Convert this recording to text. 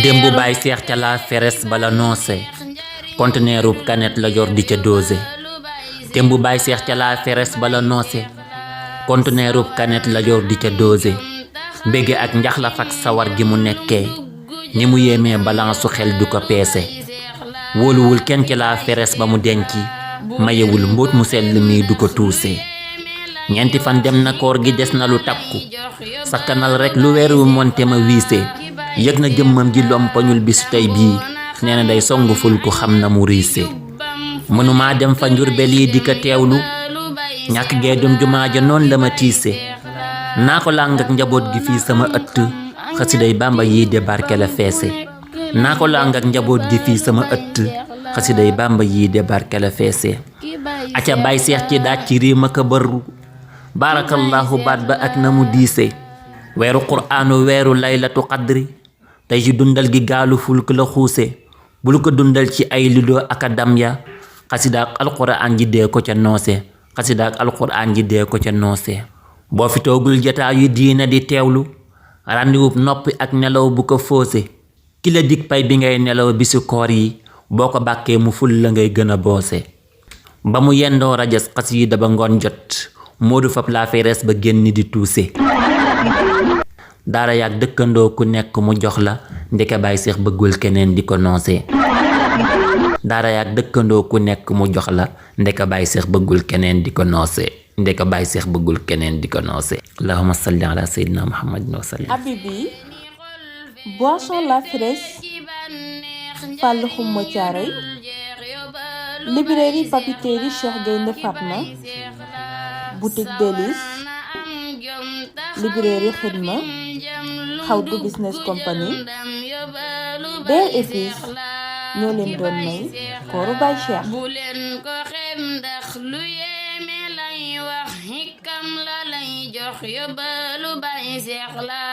démb Baay Seex ca la feres bala noose conteneerub kanet la yor di ca dose. démb Baay Seex ca la feres bala noose conteneerub kanet la yor di ca dose. mbége ak njaxlaf ak sawar gi mu nekkee ni mu yéemee balance su xel du ko peese. wóoluwul kenn ci la feres ba mu denci mayewul mbóot mu sell mi du ko tuuse. ñeenti fan dem na koor gi des na lu takku sakkanal rek lu weeru monte ma wiise. yëg na jëmmam ji lompañul bisu tey bii nee na day songu ful ku xam na mu riise. mënuma dem fa Njurbel yi di ko teewlu ñàkk gee dum jumaa ja noon la ma tiise. naa ko làng ak njaboot gi fii sama ëtt xasiday Bàmba yi de barke la feese. naa ko làng ak njaboot gi fii sama ëtt xasiday Bàmba yi de barke la feese. aca Baay Seex ci daaj ci riim ak bëru barakallahu baat ba ak na mu diise. weeru quraanu weeru laylatu qadri tey ci dundal gi gaalu fulk la xuuse. bul ko dundal ci ay lido ak a dam ya xasidaak alquraan ji dee ko ca noose. xasidaak alquraan ji dee ko ca noose. boo fi toogul jataayu diina di teewlu ràndiwub noppi ak nelaw bu ko foose. ki la dig pay bi ngay nelaw bisu koor yi boo ko bàkkee mu ful la ngay gën a boose. ba mu yendoo rajas xasiida ba ngoon jot moodu fab laa fay res ba génn di tuuse. daara yaag dëkkandoo ku nekk mu jox la ndeke Baay Seex bëggul keneen di ko noose. daara yaag dëkkandoo ku nekk mu jox la ndeke Baay Seex bëggul keneen di ko noose. ndeke Baay Seex bëggul keneen di ko noose. allahumma salli ala sayyidina muhammadin wa sallim. Habibi boisson la fraîche Fàllu Xuma Caaroy librairie papeterie Cheikh Gaynde Fatma boutique Délice librairie Xidma Xawdu business company Beer et Fils ñoo leen doon may kooru Baay Cheikh. bu leen ko xem ndax lu yéeme lay wax hikam la lay jox yóbbalu Baay Seex la